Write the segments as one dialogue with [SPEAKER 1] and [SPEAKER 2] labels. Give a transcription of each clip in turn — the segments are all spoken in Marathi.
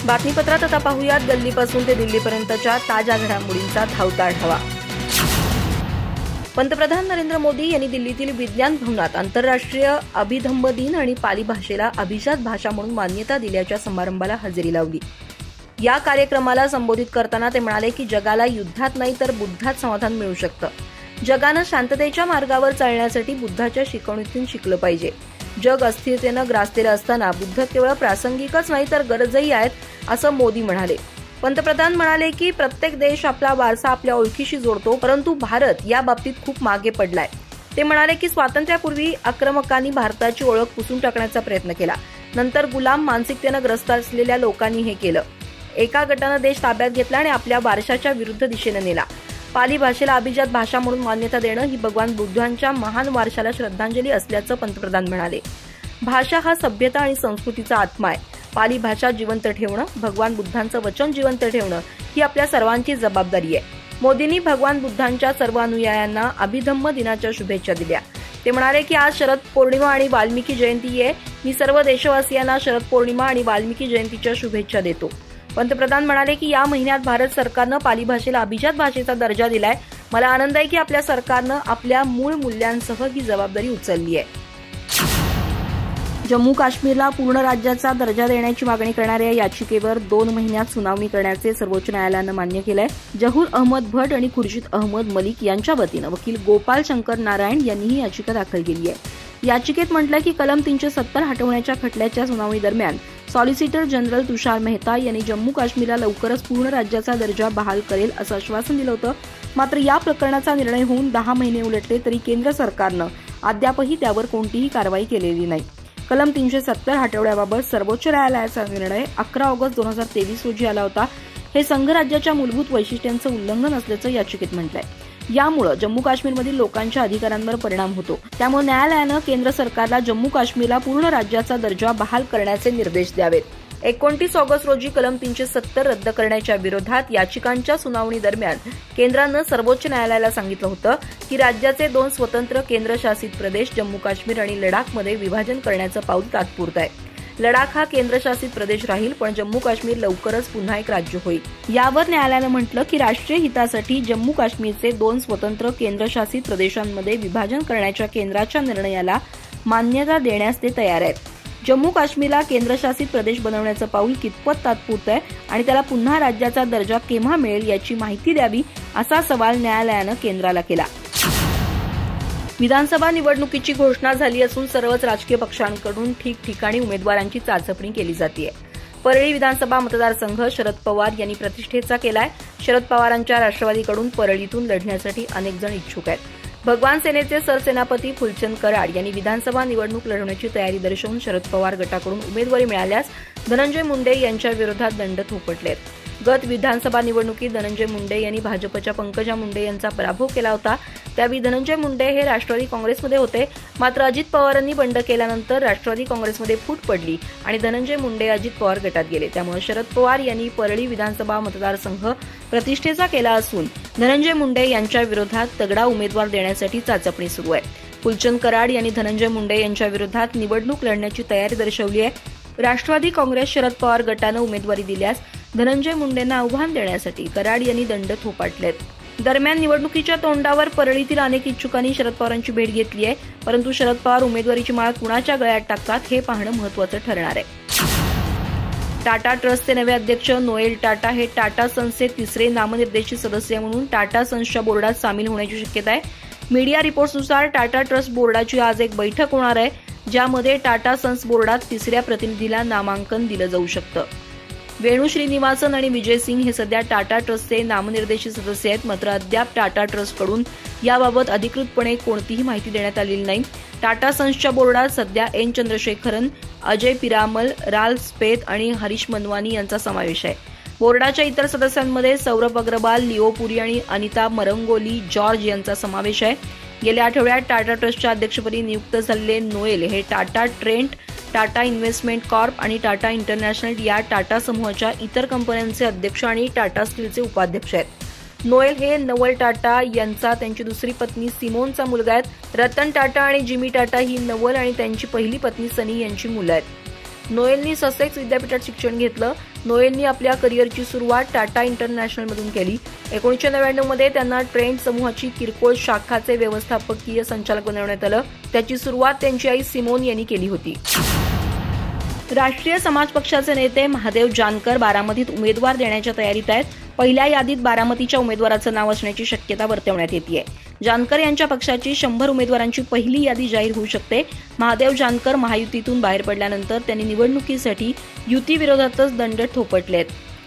[SPEAKER 1] बातमीपत्रात आता पाहुयात दिल्लीपासून ते दिल्लीपर्यंतच्या ताज्या घडामोडींचा धावता आढावा। पंतप्रधान नरेंद्र मोदी यांनी दिल्लीतील विज्ञान भवनात आंतरराष्ट्रीय अभिधम्म दिन आणि पाली भाषेला अभिजात भाषा म्हणून मान्यता दिल्याच्या समारंभाला हजेरी लावली। या कार्यक्रमाला संबोधित करताना ते म्हणाले की जगाला युद्धात नाही तर बुद्धात समाधान मिळू शकतं। जगानं शांततेच्या मार्गावर चालण्यासाठी बुद्धाच्या शिकवणीतून शिकलं पाहिजे। जग अस्थिरतेनं ग्रासलेलं असताना बुद्ध केवळ प्रासंगिकच नाही तर गरजही आहेत, असं मोदी म्हणाले। पंतप्रधान म्हणाले की प्रत्येक देश आपला वारसा आपल्या ओळखीशी जोडतो, परंतु भारत या बाबतीत खूप मागे पडलाय। ते म्हणाले की स्वातंत्र्यापूर्वी आक्रमकांनी भारताची ओळख पुसून टाकण्याचा प्रयत्न केला, नंतर गुलाम मानसिकतेनं ग्रस्त असलेल्या लोकांनी हे केलं। एका गटानं देश ताब्यात घेतला आणि आपल्या वारशाच्या विरुद्ध दिशेने नेला। पाली भाषेला अभिजात भाषा म्हणून मान्यता देणं ही भगवान बुद्धांच्या महान वारशाला श्रद्धांजली असल्याचं पंतप्रधान म्हणाले। भाषा हा सभ्यता आणि संस्कृतीचा आत्मा आहे। पाली भाषा जिवंत ठेवणं, भगवान बुद्धांचं वचन जिवंत ठेवणं ही आपल्या सर्वांची जबाबदारी आहे। मोदींनी भगवान बुद्धांच्या सर्व अनुयायांना अभिधम्म दिनाच्या शुभेच्छा दिल्या। ते म्हणाले की आज शरद पौर्णिमा आणि वाल्मिकी जयंती आहे। मी सर्व देशवासियांना शरद पौर्णिमा आणि वाल्मिकी जयंतीच्या शुभेच्छा देतो। पंतप्रधान म्हणाले की या महिन्यात भारत सरकारनं पाली भाषेला अभिजात भाषेचा दर्जा दिलाय। मला आनंद आहे की आपल्या सरकारनं आपल्या मूळ मूल्यांसह ही जबाबदारी उचलली आहे। जम्मू काश्मीरला पूर्ण राज्याचा दर्जा देण्याची मागणी करणाऱ्या याचिकेवर 2 महिन्यात सुनावणी करण्याचे सर्वोच्च न्यायालयानं मान्य केलंय। जहूर अहमद भट आणि खुर्शीद अहमद मलिक यांच्या वतीनं वकील गोपाल शंकर नारायण यांनी ही याचिका दाखल केली आहे। याचिकेत म्हटलंय की कलम 370 हटवण्याच्या खटल्याच्या सुनावणी दरम्यान सॉलिसिटर जनरल तुषार मेहता यांनी जम्मू काश्मीरला लवकरच पूर्ण राज्याचा दर्जा बहाल करेल असं आश्वासन दिलं होतं। मात्र या प्रकरणाचा निर्णय होऊन 10 महिने उलटले तरी केंद्र सरकारनं अद्यापही त्यावर कोणतीही कारवाई केलेली नाही। कलम 370 हटवण्याबाबत सर्वोच्च न्यायालयाचा निर्णय 11 ऑगस्ट 2023 रोजी आला होता। हे संघराज्याच्या मूलभूत वैशिष्ट्यांचं उल्लंघन असल्याचं याचिकेत म्हटलंय। यामुळे जम्मू काश्मीरमधील लोकांच्या अधिकारांवर परिणाम होतो। त्यामुळे न्यायालयानं केंद्र सरकारला जम्मू काश्मीरला पूर्ण राज्याचा दर्जा बहाल करण्याचे निर्देश द्यावेत। 29 ऑगस्ट रोजी कलम 370 रद्द करण्याच्या विरोधात याचिकांच्या सुनावणी दरम्यान केंद्रानं सर्वोच्च न्यायालयाला सांगितलं होतं की राज्याचे 2 स्वतंत्र केंद्रशासित प्रदेश जम्मू काश्मीर आणि लडाखमध्ये विभाजन करण्याचं पाऊल तात्पुरतं आहे। लडाख हा केंद्रशासित प्रदेश राहील, पण जम्मू काश्मीर लवकरच पुन्हा एक राज्य होईल। यावर न्यायालयानं म्हटलं की राष्ट्रीय हितासाठी जम्मू काश्मीरचे 2 स्वतंत्र केंद्रशासित प्रदेशांमध्ये विभाजन करण्याच्या केंद्राच्या निर्णयाला मान्यता देण्यास ते तयार आहेत। जम्मू काश्मीरला केंद्रशासित प्रदेश बनवण्याचं पाऊल कितपत तात्पुरतं आहे आणि त्याला पुन्हा राज्याचा दर्जा केव्हा मिळेल याची माहिती द्यावी, असा सवाल न्यायालयानं केंद्राला केला। विधानसभा निवडणुकीची घोषणा झाली असून सर्वच राजकीय पक्षांकडून ठिकठिकाणी उमेदवारांची चाचपणी केली जातेय। परळी विधानसभा मतदारसंघ शरद पवार यांनी प्रतिष्ठेचा केलाय। शरद पवारांच्या राष्ट्रवादीकडून परळीतून लढण्यासाठी अनेक जण इच्छुक आहेत। भगवान सेनेचे सरसेनापती फुलचंद कराड यांनी विधानसभा निवडणूक लढवण्याची तयारी दर्शवून शरद पवार गटाकडून उमेदवारी मिळाल्यास धनंजय मुंडे यांच्या विरोधात दंड थोपटलेत। गत विधानसभा निवडणुकीत धनंजय मुंडे यांनी भाजपच्या पंकजा मुंडे यांचा पराभव केला होता। त्यावेळी धनंजय मुंडे हे राष्ट्रवादी काँग्रेसमध्ये होते। मात्र अजित पवारांनी बंड केल्यानंतर राष्ट्रवादी काँग्रेसमध्ये फूट पडली आणि धनंजय मुंडे अजित पवार गटात गेले। त्यामुळे शरद पवार यांनी परळी विधानसभा मतदारसंघ प्रतिष्ठेचा केला असून धनंजय मुंडे यांच्या विरोधात तगडा उमेदवार देण्यासाठी चाचपणी सुरू आहे। फुलचंद कराड यांनी धनंजय मुंडे यांच्या विरोधात निवडणूक लढण्याची तयारी दर्शवली आहे। राष्ट्रवादी काँग्रेस शरद पवार गटानं उमेदवारी दिल्यास धनंजय मुंडेंना आव्हान देण्यासाठी कराड यांनी दंड थोपटलेत। दरम्यान निवडणुकीच्या तोंडावर परळीतील अनेक इच्छुकांनी शरद पवारांची भेट घेतली आहे, परंतु शरद पवार उमेदवारीची माळ कुणाच्या गळ्यात टाकतात हे पाहणं महत्त्वाचं ठरणार आहे। टाटा ट्रस्टचे नवे अध्यक्ष नोएल टाटा हे टाटा सन्सचे 3रे नामनिर्देशित सदस्य म्हणून टाटा सन्सच्या बोर्डात सामील होण्याची शक्यता आहे। मीडिया रिपोर्ट्सनुसार टाटा ट्रस्ट बोर्डाची आज एक बैठक होणार आहे, ज्यामध्ये टाटा सन्स बोर्डात 3ऱ्या प्रतिनिधीला नामांकन दिलं जाऊ शकतं। वेणू श्रीनिवासन आणि विजय सिंग हे सध्या टाटा ट्रस्टचे नामनिर्देशित सदस्य आहेत। मात्र अद्याप टाटा ट्रस्टकडून याबाबत अधिकृतपणे कोणतीही माहिती देण्यात आलेली नाही। टाटा सन्सच्या बोर्डात सध्या एन चंद्रशेखरन, अजय पिरामल, राल स्पेत आणि हरीश मनवानी यांचा समावेश आहे। बोर्डाच्या इतर सदस्यांमध्ये सौरभ अग्रवाल, लिओ पुरी आणि अनिता मरंगोली जॉर्ज यांचा समावेश आहे। गेल्या आठवड्यात टाटा ट्रस्टच्या अध्यक्षपदी नियुक्त झालेले नोएल हे Tata Trent, Tata investment Corp आणि टाटा इंटरनॅशनल या टाटा समूहाच्या इतर कंपन्यांचे अध्यक्ष आणि टाटा स्टीलचे उपाध्यक्ष आहेत। नोएल हे नवल टाटा यांचा त्यांची दुसरी पत्नी सिमोनचा मुलगा आहेत। रतन टाटा आणि जिमी टाटा ही नवल आणि त्यांची पहिली पत्नी सनी यांची मुलं आहेत। नोएलनी ससेक्स विद्यापीठात शिक्षण घेतलं. नोएलनी आपल्या करिअरची सुरुवात टाटा इंटरनॅशनलमधून केली. 1999 मध्ये त्यांना ट्रेंड समूहाची किरकोळ शाखाचे व्यवस्थापकीय संचालक बनवण्यात आलं. त्याची सुरुवात त्यांची आई सिमोन यांनी केली होती. राष्ट्रीय समाज पक्षाचे नेते महादेव जानकर बारामतीत उमेदवार देण्याच्या तयारीत आहेत. पहिल्या यादीत बारामतीच्या उमेदवाराचं नाव असण्याची शक्यता वर्तवण्यात येतेय. जानकर यांच्या पक्षाची 100 उमेदवारांची पहिली यादी जाहीर होऊ शकते. महादेव जानकर महायुतीतून बाहेर पडल्यानंतर त्यांनी निवडणुकीसाठी युतीविरोधातच दंड थोपटलेत.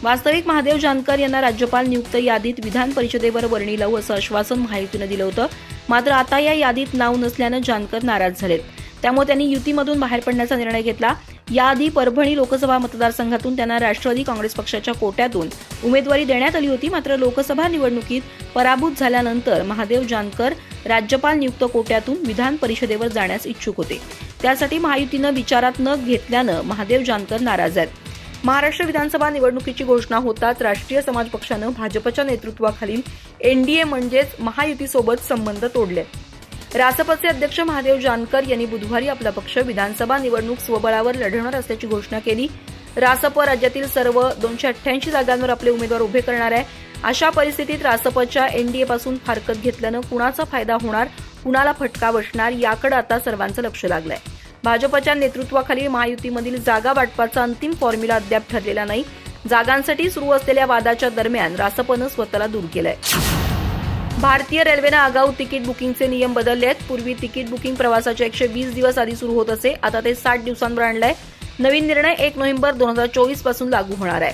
[SPEAKER 1] वास्तविक महादेव जानकर यांना राज्यपाल नियुक्त यादीत विधान परिषदेवर वर्णी लावू असं आश्वासन महायुतीनं दिलं होतं. मात्र आता या यादीत नाव नसल्यानं जानकर नाराज झालेत. त्यामुळे त्यांनी युतीमधून बाहेर पडण्याचा निर्णय घेतला. याआधी परभणी लोकसभा मतदारसंघातून त्यांना राष्ट्रवादी काँग्रेस पक्षाच्या कोट्यातून उमेदवारी देण्यात आली होती. मात्र लोकसभा निवडणुकीत पराभूत झाल्यानंतर महादेव जानकर राज्यपाल नियुक्त कोट्यातून विधान परिषदेवर जाण्यास इच्छुक होते. त्यासाठी महायुतीनं विचारात न घेतल्यानं महादेव जानकर नाराज आहेत. महाराष्ट्र विधानसभा निवडणुकीची घोषणा होताच राष्ट्रीय समाज पक्षानं भाजपच्या नेतृत्वाखालील एनडीए म्हणजेच महायुतीसोबत संबंध तोडले. रासपचे अध्यक्ष महादेव जानकर यांनी बुधवारी आपला पक्ष विधानसभा निवडणूक स्वबळावर लढवणार असल्याची घोषणा केली. रासप राज्यातील सर्व 288 जागांवर आपले उमेदवार उभे करणार आहे. अशा परिस्थितीत रासपच्या एनडीएपासून फारकत घेतल्यानं कुणाचा फायदा होणार, कुणाला फटका बसणार याकडे आता सर्वांचं लक्ष लागलंय. भाजपच्या नेतृत्वाखालील महायुतीमधील जागा वाटपाचा अंतिम फॉर्म्युला अद्याप ठरलेला नाही. जागांसाठी सुरू असलेल्या वादाच्या दरम्यान रासपनं स्वतःला दूर केलंय. भारतीय रेल्वेनं आगाऊ तिकीट बुकिंगचे नियम बदलले आहेत. पूर्वी तिकीट बुकिंग प्रवासाच्या 120 दिवस आधी सुरू होत असे. आता ते 60 दिवसांवर आणलंय. नवीन निर्णय 1 नोव्हेंबर 2024 पासून लागू होणार आहे.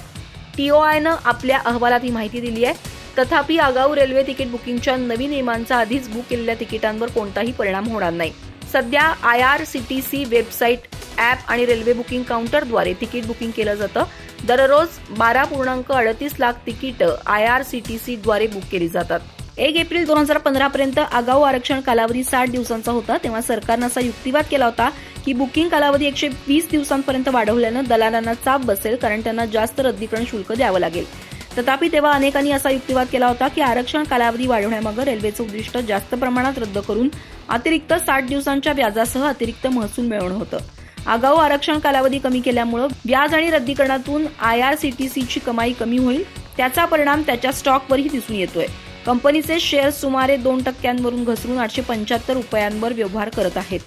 [SPEAKER 1] टीओआयनं आपल्या अहवालात ही माहिती दिली आहे. तथापि आगाऊ रेल्वे तिकीट बुकिंगच्या नवीन नियमांचा आधीच बुक केलेल्या तिकिटांवर कोणताही परिणाम होणार नाही. सध्या IRCTC वेबसाईट, ॲप आणि रेल्वे बुकिंग काउंटरद्वारे तिकीट बुकिंग केलं जातं. दररोज 12.38 लाख तिकीटं IRCTCद्वारे बुक केली जातात. 1 एप्रिल 2015 पर्यंत आगाऊ आरक्षण कालावधी 60 दिवसांचा होता. तेव्हा सरकारनं असा युक्तिवाद केला होता की बुकिंग कालावधी 120 दिवसांपर्यंत वाढवल्यानं दलालांना चाप बसेल, कारण त्यांना जास्त रद्दीकरण शुल्क द्यावं लागेल. तथापि तेव्हा अनेकांनी असा युक्तिवाद केला होता की आरक्षण कालावधी वाढवण्यामागे रेल्वेचं उद्दिष्ट जास्त प्रमाणात रद्द करून अतिरिक्त 60 दिवसांच्या व्याजासह अतिरिक्त महसूल मिळवणं होतं. आगाऊ आरक्षण कालावधी कमी केल्यामुळे व्याज आणि रद्दीकरणातून IRCTCची कमाई कमी होईल. त्याचा परिणाम त्याच्या स्टॉकवरही दिसून येतोय. कंपनीचे शेअर्स सुमारे 2% घसरून 875 रुपयांवर व्यवहार करत आहेत.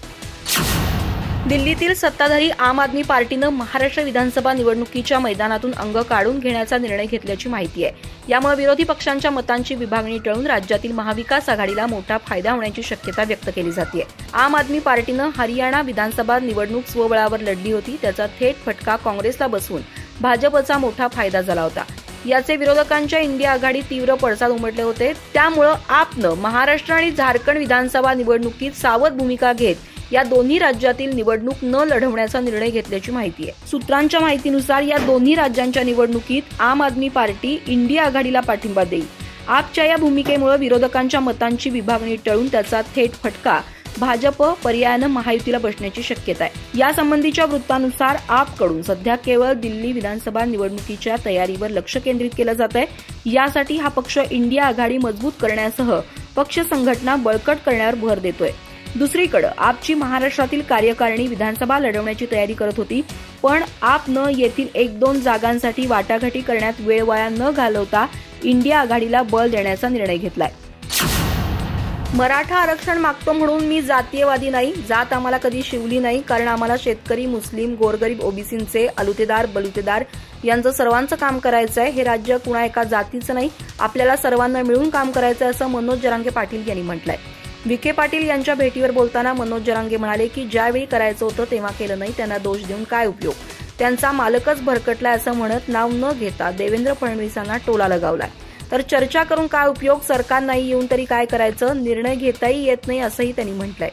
[SPEAKER 1] दिल्लीतील सत्ताधारी आम आदमी पार्टीनं महाराष्ट्र विधानसभा निवडणुकीच्या मैदानातून अंग काढून घेण्याचा निर्णय घेतल्याची माहिती आहे. यामुळे विरोधी पक्षांच्या मतांची विभागणी टळून राज्यातील महाविकास आघाडीला मोठा फायदा होण्याची शक्यता व्यक्त केली जाते. आम आदमी पार्टीनं हरियाणा विधानसभा निवडणूक स्वबळावर लढली होती. त्याचा थेट फटका काँग्रेसला बसवून भाजपचा मोठा फायदा झाला होता. याचे विरोधकांच्या इंडिया आघाडीत तीव्र पडसाद उमटले होते. त्यामुळे आपनं महाराष्ट्र आणि झारखंड विधानसभा निवडणुकीत सावध भूमिका घेत या दोन्ही राज्यातील निवडणूक न लढवण्याचा निर्णय घेतल्याची माहिती आहे. सूत्रांच्या माहितीनुसार या दोन्ही राज्यांच्या निवडणुकीत आम आदमी पार्टी इंडिया आघाडीला पाठिंबा देईल. आपच्या या भूमिकेमुळे विरोधकांच्या मतांची विभागणी टळून त्याचा थेट फटका भाजप पर्यायानं महायुतीला बसण्याची शक्यता आहे. यासंबंधीच्या वृत्तानुसार आपकडून सध्या केवळ दिल्ली विधानसभा निवडणुकीच्या तयारीवर लक्ष केंद्रित केलं जात आहे. यासाठी हा पक्ष इंडिया आघाडी मजबूत करण्यासह पक्ष संघटना बळकट करण्यावर भर देतोय. दुसरीकडे आपची महाराष्ट्रातील कार्यकारिणी विधानसभा लढवण्याची तयारी करत होती. पण आपनं येथील 1-2 जागांसाठी वाटाघाटी करण्यात वेळ वाया न घालवता इंडिया आघाडीला बळ देण्याचा निर्णय घेतलाय. मराठा आरक्षण मागतो म्हणून मी जातीयवादी नाही. जात आम्हाला कधी शिवली नाही, कारण आम्हाला शेतकरी, मुस्लिम, गोरगरीब, ओबीसींचे, अलुतेदार, बलुतेदार यांचं सर्वांचं काम करायचं आहे. हे राज्य कुणा एका जातीचं नाही, आपल्याला सर्वांना मिळून काम करायचं आहे, असं मनोज जरांगे पाटील यांनी म्हटलंय. विखे पाटील यांच्या भेटीवर बोलताना मनोज जरांगे म्हणाले की ज्यावेळी करायचं होतं तेव्हा केलं नाही, त्यांना दोष देऊन काय उपयोग, त्यांचा मालकच भरकटलाय असं म्हणत नाव न घेता देवेंद्र फडणवीसांना टोला लगावलाय. तर चर्चा करून काय उपयोग, सरकार नाही येऊन तरी काय करायचं, निर्णय घेताही येत नाही असंही त्यांनी म्हटलंय.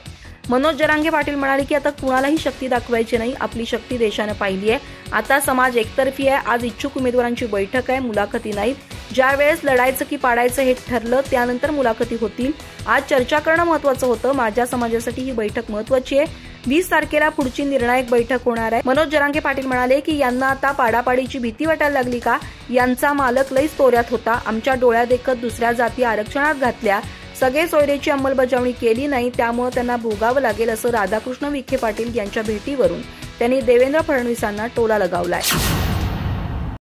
[SPEAKER 1] मनोज जरांगे पाटील म्हणाले की आता कुणालाही शक्ती दाखवायची नाही, आपली शक्ती देशानं पाहिली आहे. आता समाज एकतर्फी आहे. आज इच्छुक उमेदवारांची बैठक आहे, मुलाखती नाहीत. ज्या वेळेस लढायचं की पाडायचं हे ठरलं त्यानंतर मुलाखती होतील. आज चर्चा करणं महत्वाचं होतं. माझ्या समाजासाठी ही बैठक महत्वाची आहे. 20 तारखेला पुढची निर्णायक बैठक होणार आहे. मनोज जरांगे पाटील म्हणाले की यांना आता पाडापाडीची भीती वाटायला लागली का, यांचा मालक लईच तोऱ्यात होता, आमच्या डोळ्यादेखत दुसऱ्या जाती आरक्षणात घातल्या, सगळे सोयरेची अंमलबजावणी केली नाही, त्यामुळे त्यांना भोगावं लागेल असं राधाकृष्ण विखे पाटील यांच्या भेटीवरून त्यांनी देवेंद्र फडणवीसांना टोला लगावलाय।